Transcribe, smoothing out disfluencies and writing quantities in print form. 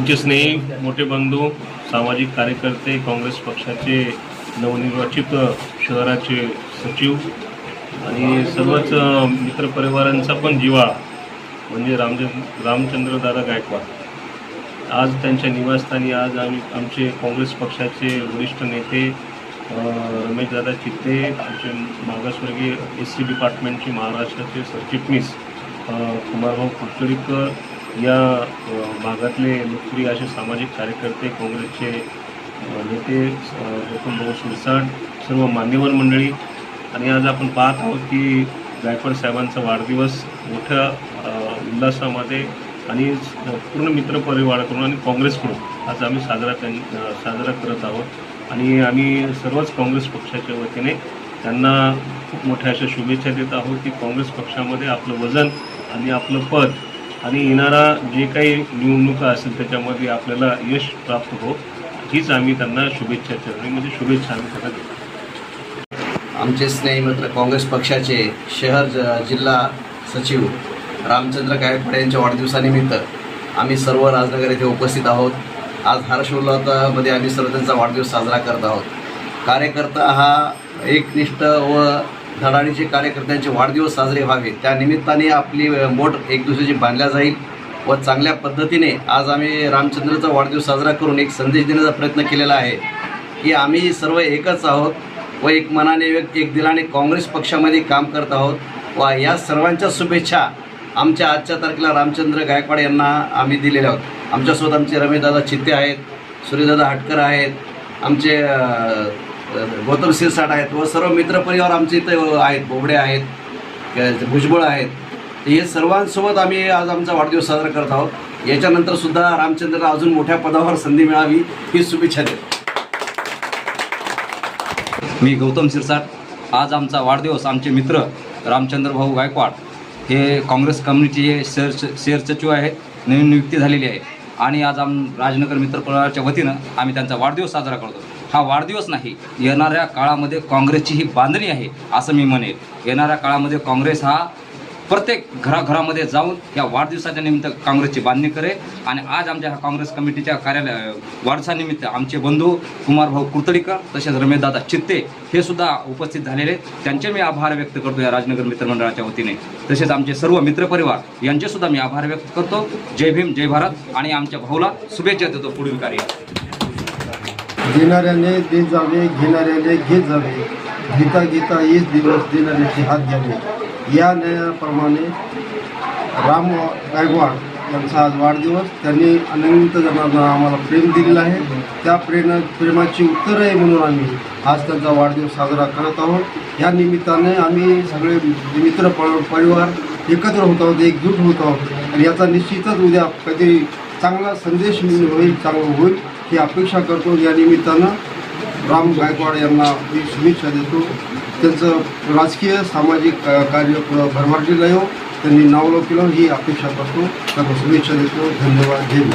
आमचे स्नेही मोठे बंधू सामाजिक कार्यकर्ते काँग्रेस पक्षाचे नवनिर्वाचित शहराचे सचिव आणि सर्वच मित्रपरिवारांचा पण जिव्हाळा म्हणजे रामचंद्र दादा गायकवाड आज त्यांच्या निवासस्थानी आज आमचे काँग्रेस पक्षाचे वरिष्ठ नेते रमेशदादा चित्ते, आमचे मागासवर्गीय SC डिपार्टमेंटचे महाराष्ट्राचे सरचिटणीस कुमारभाऊ कुलकर्णीकर या भागातले लोकप्रिय असे सामाजिक कार्यकर्ते काँग्रेसचे नेते गौतमभाऊ शिरसाट, सर्व मान्यवर मंडळी आणि आज आपण पाहत आहोत की गायकवाड साहेबांचा वाढदिवस मोठ्या उल्हासामध्ये आणि पूर्ण मित्रपरिवाराकडून आणि काँग्रेसकडून आज आम्ही साजरा करत आहोत आणि आम्ही सर्वच काँग्रेस पक्षाच्या वतीने त्यांना खूप मोठ्या अशा शुभेच्छा देत आहोत की काँग्रेस पक्षामध्ये आपलं वजन आणि आपलं पद आणि येणारा जे काही निवडणुका असेल त्याच्यामध्ये आपल्याला यश प्राप्त हो हीच आम्ही त्यांना शुभेच्छा म्हणजे शुभेच्छा आम्ही त्यांना देतो। आमचे स्नेही मित्र काँग्रेस पक्षाचे शहर जिल्हा सचिव रामचंद्र गायकवाड यांच्या वाढदिवसानिमित्त आम्ही सर्व राजनगर येथे उपस्थित आहोत। आज हर्षोल्लासामध्ये आम्ही सर्व त्यांचा वाढदिवस साजरा करत आहोत। कार्यकर्ता हा एकनिष्ठ व धडाडीचे कार्यकर्त्यांचे वाढदिवस साजरे व्हावे त्या निमित्ताने आपली बोट एक दुसऱ्याची बांधल्या जाईल व चांगल्या पद्धतीने आज आम्ही रामचंद्रचा वाढदिवस साजरा करून एक संदेश देण्याचा प्रयत्न केलेला आहे की आम्ही सर्व एकच आहोत व एक मनाने एक दिलाने काँग्रेस पक्षामध्ये काम करत आहोत व या सर्वांच्या शुभेच्छा आमच्या आजच्या तारखेला रामचंद्र गायकवाड यांना आम्ही दिलेल्या आहोत। आमच्यासोबत आमचे रमेशदादा चित्ते आहेत, सूर्यदादा हटकर आहेत, आमचे गौतम शिरसाट आहेत व सर्व मित्रपरिवार आमचे इथे आहेत, बोबडे आहेत, भुजबळ आहेत। हे सर्वांसोबत आम्ही आज आमचा वाढदिवस साजरा करत आहोत। याच्यानंतरसुद्धा रामचंद्रला अजून मोठ्या पदावर संधी मिळावी ही शुभेच्छा देतो। मी गौतम शिरसाट। आज आमचा वाढदिवस आमचे मित्र रामचंद्र भाऊ गायकवाड हे काँग्रेस कम्युनिटीचे शहर सचिव आहेत, नवीन नियुक्ती झालेली आहे आणि आज राजनगर मित्रपरिवाराच्या वतीनं आम्ही त्यांचा वाढदिवस साजरा करतो। हा वाढदिवस नाही, येणाऱ्या काळामध्ये काँग्रेसची ही बांधणी आहे असं मी म्हणेल। येणाऱ्या काळामध्ये काँग्रेस हा प्रत्येक घराघरामध्ये जाऊन या वाढदिवसाच्या निमित्त काँग्रेसची बांधणी करेल आणि आज आमच्या ह्या काँग्रेस कमिटीच्या वाढदिवसानिमित्त आमचे बंधू कुमारभाऊ कुलकर्णीकर तसेच रमेशदादा चित्ते हे सुद्धा उपस्थित झालेले, त्यांचे मी आभार व्यक्त करतो या राजनगर मित्रमंडळाच्या वतीने। तसेच आमचे सर्व मित्रपरिवार यांचेसुद्धा मी आभार व्यक्त करतो। जय भीम, जय भारत आणि आमच्या भाऊला शुभेच्छा देतो पुढील कार्यात। देणाऱ्याने दे जावे, घेणाऱ्याने घेत जावे, गीता गीता येच दिवस देणाऱ्याचे हात घ्यावे। या न्यायाप्रमाणे राम गायकवाड यांचा आज वाढदिवस, त्यांनी अनंत जणांना आम्हाला प्रेम दिलेलं आहे। त्या प्रेमाची उत्तर आहे म्हणून आम्ही आज त्यांचा वाढदिवस साजरा करत आहोत। या निमित्ताने आम्ही सगळे मित्र परिवार एकत्र होत आहोत, एकजूट होत आहोत आणि याचा निश्चितच उद्या काहीतरी चांगला संदेश होईल, चांगलं होईल ही अपेक्षा करतो। या निमित्तानं राम गायकवाड यांना मी शुभेच्छा देतो। त्यांचं राजकीय सामाजिक कार्य भरभराटीला येऊ, त्यांनी नावलौकिक ही अपेक्षा करतो। त्यांना शुभेच्छा देतो। धन्यवाद। जय हिंद।